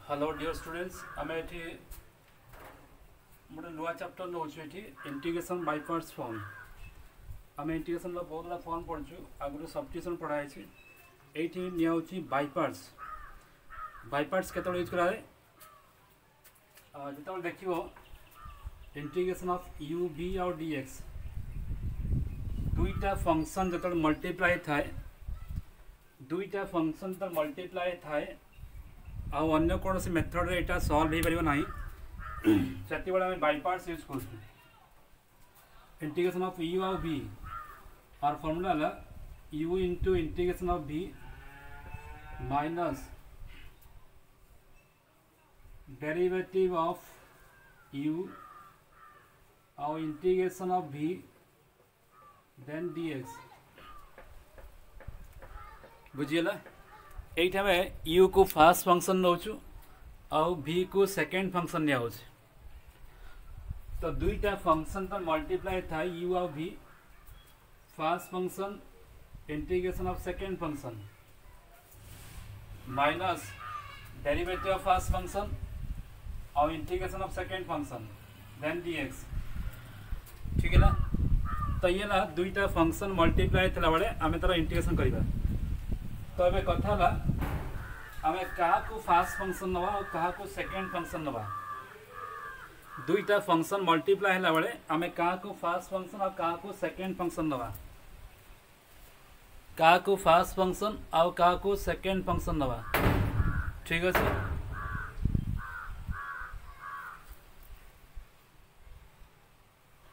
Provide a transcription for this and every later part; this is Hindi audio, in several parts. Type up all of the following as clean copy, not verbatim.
हेलो डियर स्टूडेंट्स आम ये गोटे नुआ chapter now integration by parts form आम इंटीग्रेशन बहुत गुड़ा फॉर्म पढ़ु आगुरी सब्स्टिट्यूशन पढ़ाई ये निजी बाय पार्ट्स के यूज कराए जो देख इंटीग्रेशन ऑफ यू बी और डी एक्स दुईटा फंक्शन जो मल्टीप्लाई थाए दुईटा फंक्शन जो मल्टीप्लाई थाए आउ अन्य कौन सी मेथड रे एटा सॉल्व हो पारिबो नाही सेति बेला हम बाय पार्ट्स यूज करछु इंटीग्रेशन ऑफ u और v और फार्मूला ला u into integration of v minus derivative of u और integration of v then dx बुझियला एटा में u को फर्स्ट फंक्शन नौचु और v को सेकेंड फंक्शन निया तो दुईटा फंक्शन तो मल्टीप्लाई था u और v first function integration of second function minus derivative of first function और integration of second function then dx ठीक है ना। तो ये ना दुईटा फंक्शन मल्टीप्लाई थला बेले आमे तार इंटीग्रेशन करिबा तो ये कथा आम क्या फास्ट फंक्शन नवा और क्या सेकेंड फंक्शन नवा दुईटा फंक्शन मल्टीप्लाई है बेले आम क्या फास्ट फंक्शन और क्या सेकेंड फंक्शन नवा क्या फास्ट फंक्शन और क्या सेकेंड फंक्शन नवा ठीक अच्छे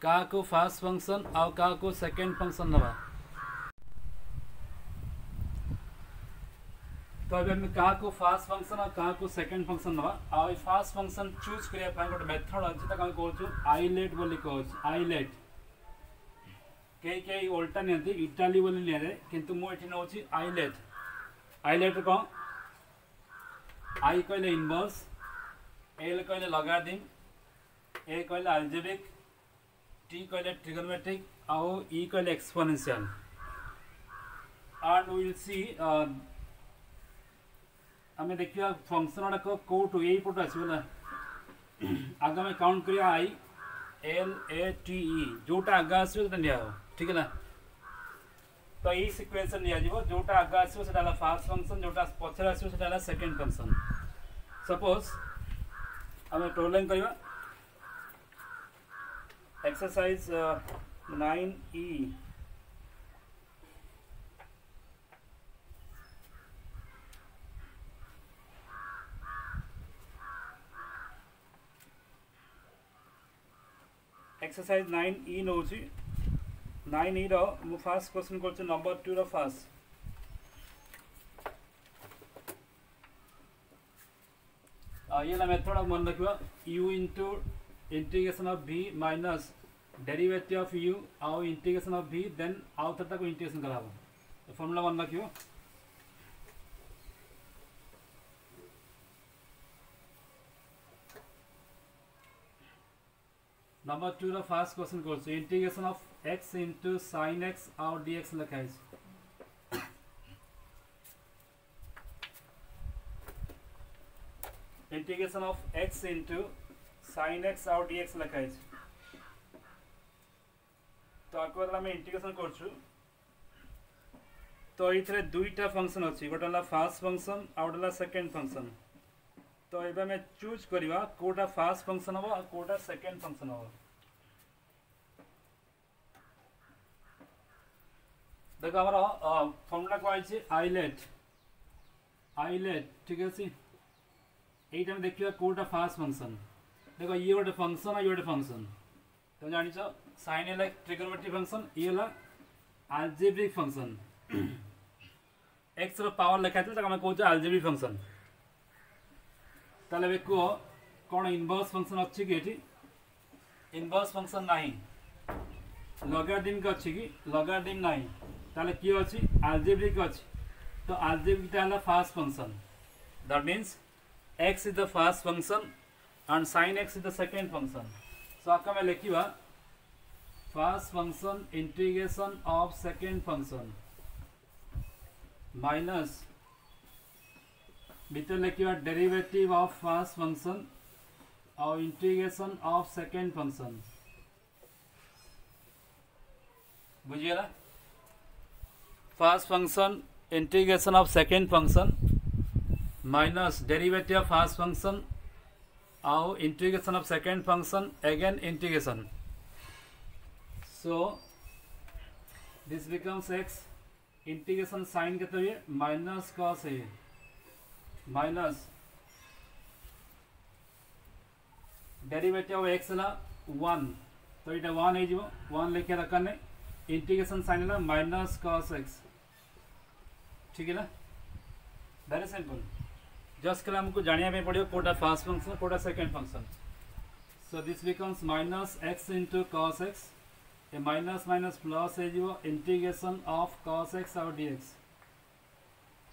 क्या फास्ट फंक्शन और क्या सेकेंड फंक्शन नवा तो अभी हम क्या फास्ट फंक्शन और क्या सेकेंड फंक्शन नवा और फास्ट फंक्शन चूज करने गोटे मेथड अच्छे तक कहूँ आइलेट बोली कहूँ आइलेट कई ओल्टा नियंती इटाली बोली निया किंतु मुझे नौ आइलेट आइलेट कौन आई कहले इनवर्स एल कहले लॉगरिथम ए कहले अलजेब्रिक टी कहले ट्रिगोनोमेट्रिक और ई कहले exponential and we will see आम देखा फंक्शन गुड़ाक कौटू यही पटू आसो आगे आम काउंट करिया I L A T E जोटा आगे आसो निया ठीक है ना। तो यही सिक्वेन्स निया जोटा आगे आसो फास्ट फंक्शन जोटा पचर आसो सेकेंड फंक्शन सपोज आम प्रोब्लेम करवा एक्सरसाइज 9E एक्सरसाइज 9E नौ 9E रो फास्ट क्वेश्चन कर नंबर 2 रो फास्ट ये मेथड मन रखा u into integration of v minus derivative of u आउ इंटीग्रेशन ऑफ v देन आउ थटा को इंटीग्रेशन कराबो फॉर्मूला मन रखियो नंबर 2 रो फास्ट क्वेश्चन कर integration of x into sine x और dx लिखाई integration of x into sine x और dx लिखाई तो आगे आम इंटीग्रेशन कर तो ये दुईटा फंक्शन अच्छी गोटे फास्ट फंक्शन और गोटे सेकेंड फंक्शन तो ये आम चूज करवा कोटा फास्ट फंक्शन हम और कोटा सेकेंड फंक्शन हम देखो हमारा फॉर्मूला कहुई आइलेट आइलेट ठीक अच्छे ये देखिए कोटा फास्ट फंक्शन देखो ये गोटे फंक्शन और ये गोटे फंक्शन तुम जान साइन है ट्रिगोनोमेट्रिक फंक्शन ये अलजेब्रिक फंक्शन एक्स रो पावर लिखाई आम कहे अलजेब्रिक फंक्शन ताले कह कौन इनवर्स फंक्शन अच्छी कि ये इनवर्स फंक्शन ना लॉगरिथम अच्छी कि लॉगरिथम ना ताले किए अच्छी अलजेब्रिक अच्छी तो अलजेब्रिक है fast function that means x is the first function and sin x is the second function so आका में लिखिबा first function integration of second function minus भितर लिखा डेरिवेटिव ऑफ फर्स्ट फंक्शन और इंटीग्रेशन ऑफ सेकेंड फंक्शन बुझिएगा first function integration of second function minus derivative of first function और integration of second function again integration so this becomes x integration sine के तो माइनस कॉस है माइनस डेरिवेटिव ऑफ x है 1 तो ये 1 हो 1 लिखे रखने इंटीग्रेशन साइन है माइनस कॉस x ठीक है ना वेरी सिंपल जस्ट कल हमको जानिया पड़ो कोटा फर्स्ट फंक्शन कोटा second function so this becomes minus x into cos x ए माइनस माइनस प्लस हो इंटीग्रेशन ऑफ कॉस x और dx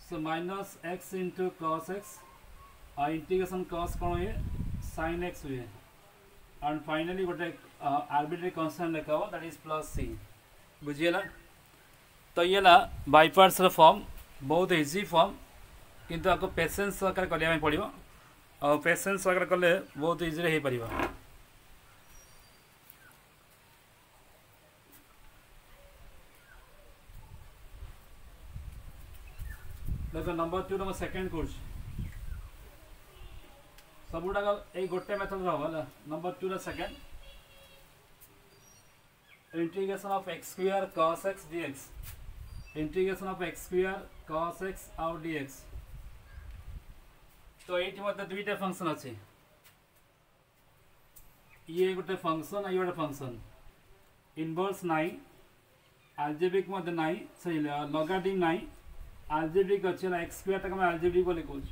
so minus x into cos x और इंटीग्रेशन कॉस कौन हुए साइन x हुए एंड फाइनली गोटे आर्बिट्रेरी कांस्टेंट लिखा हो दैट इज प्लस c बुझीगला तो ये बाय पार्ट्स फॉर्म बहुत इजी फॉर्म किंतु आपको पेशेंस सहकार करने पड़ो और पेशेंस सहकार कले बहुत इजी हो पार देखो नंबर 2 नंबर सेकेंड कोर्स सबुटा ये गोटे मेथड रहा number 2 second integration of x square cos x dx integration of x square cos x और dx तो ये मतलब दुईटा फंक्शन अच्छे ये गोटे फंक्शन ये गोटे फंक्शन इनवर्स नाई आल्जेब्रिक मध्य नाई सही लॉगरिथम नाई आल्जेब्रिक अच्छे ना x स्क्वायर तक मैं आल्जेब्रिक बोले कहूँ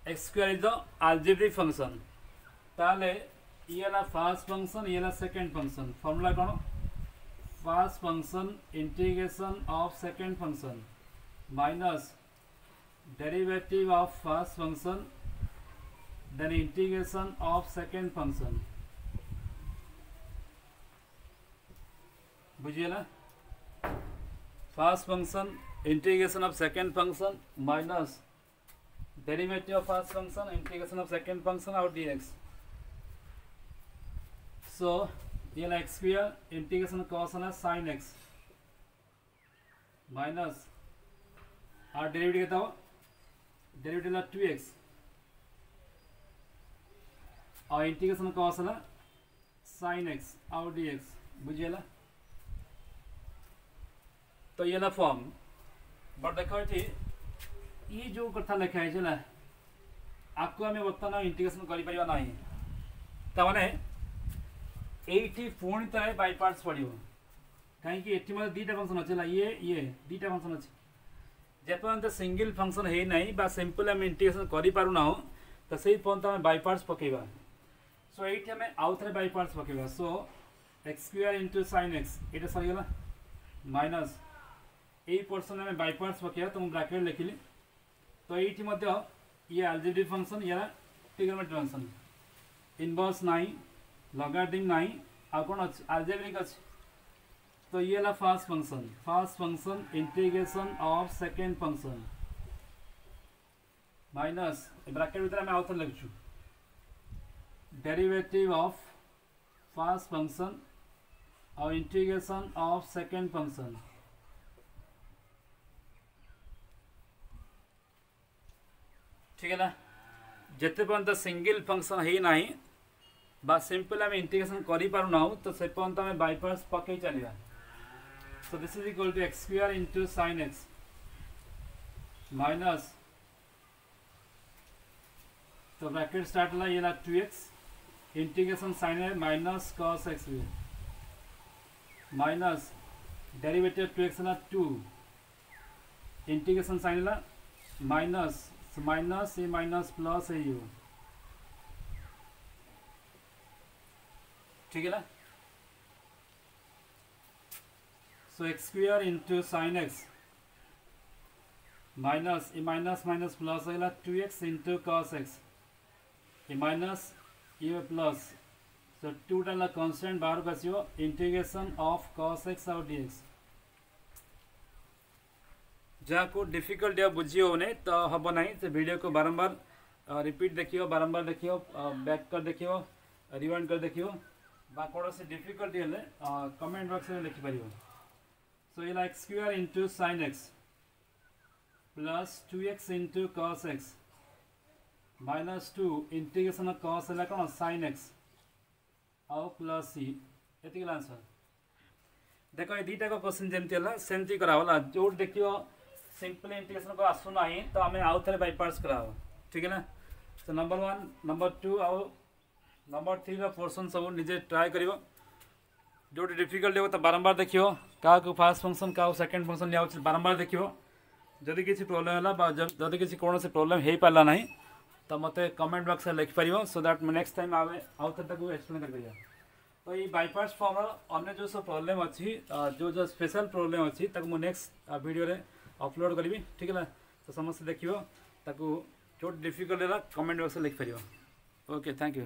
x square is the algebraic function ताले ये ला फर्स्ट फंक्शन ये ला सेकेंड फंक्शन फॉर्मूला कौन first function integration of second function minus derivative of first function then integration of second function बुझिएगा first function integration of second function minus derivative of first function integration of second function और dx सो ये ला एक्स स्क्वायर इंटीग्रेशन कॉस है साइन x माइनस और डेरिवेटिव कहता हो डेरिवेटिव 2x और इंटीग्रेशन कॉस है साइन x और dx बुझिएगा तो ये ला फॉर्म बट देखो ये जो कथा लिखा है आपको आम बर्तमान इंटीग्रेशन कर ना तमाने ये पुणी थे बाय पार्ट्स पड़ो कहीं दुईटा फंक्शन अच्छे ये दुईटा फंक्शन अच्छे जेपर्यंत सिंगल फंक्शन है ना सिंपल आम इंटीग्रेशन करूना तो से पर्यंत आम बाय पार्ट्स पकेबा सो ये आम आउ थे बाय पार्ट्स पकेबा so x square into sine x ये सरीगला माइनस यही पोर्सन आम बाय पार्ट्स पकेबा तो मुझे ब्रैकेट लिखिली तो ये आल्जेब्रिक फंक्शन ये ट्रिगोनोमेट्रिक फंक्शन इनवर्स नाई लॉगरिथम नाई आ कौन अच्छे आल्जेब्रिक अच्छे तो ये ला first function integration of second function minus bracket भीतर आम आउ थे लिखु डेरिवेटिव ऑफ फर्स्ट फंक्शन और इंटीग्रेशन ऑफ सेकेंड फंक्शन ठीक है ना जिते पर्यंत सिंगल फंक्शन है ना बा सिंपल आम इंटीग्रेशन करूना तो से पर्यंत आम बाय पार्ट्स पकई चलवा so this is equal to x square into sine x minus तो ब्रैकेट स्टार्ट ला ये ला 2x इंटीग्रेशन साइन है minus cos x minus derivative 2x ला 2 इंटीग्रेशन साइन ला माइनस माइनस ये माइनस प्लस है यू ठीक है ना so x square into sine x minus ये माइनस माइनस प्लस होगा 2x इंटू कॉस एक्स ये माइनस ये प्लस सो 2 टाइम कांस्टेंट बाहर को आसो इंटीग्रेशन ऑफ कॉस एक्स और dx जहाँ को डिफिकल्ट या बुझी होने तो हम ना से वीडियो को बारंबार रिपीट देखियो, बारंबार देखियो, बैक कर देखियो, रिवाइंड कर देखियो, बा कौन से डिफिकल्टी हेले कमेंट बॉक्स में लिखि परियो। सो ये like square into sin x plus 2x into cos x minus 2 integration of cos है कौन sin x आउ प्लस c एतिक आंसर। देखो ये दीटा को क्वेश्चन जमती है सेमती करावला जो देखियो सिंपल इंटीग्रेशन को आसु ना तो आम आउ थे बाय पार्ट्स करावा, ठीक है ना। तो नंबर 1 नंबर 2 आउ नंबर 3 रा पोर्शन सब निजे ट्राई करियो, जो डिफिकल्ट हो तो बारंबार देखियो, क्या फास्ट फंक्शन क्या सेकंड फंक्शन लिया बारंबार देखियो। जदि किसी प्रॉब्लम है जदि किसी कौन से प्रॉब्लम हो पारा ना तो मत कमेंट बॉक्स में लिखिपर, सो दैट नेक्स्ट टाइम आए आउ थे एक्सप्लेन कर। तो ये बाईपार्ट्स फॉर्म अन्य जो सब प्रॉब्लम अच्छी जो स्पेशल प्रॉब्लम अच्छी मुझे नेक्स्ट वीडियो रे अपलोड करी, ठीक है ना। तो समस्त देखियो जो डिफिकल्ट है कमेंट बॉक्स में लिखिपर। Okay, thank you.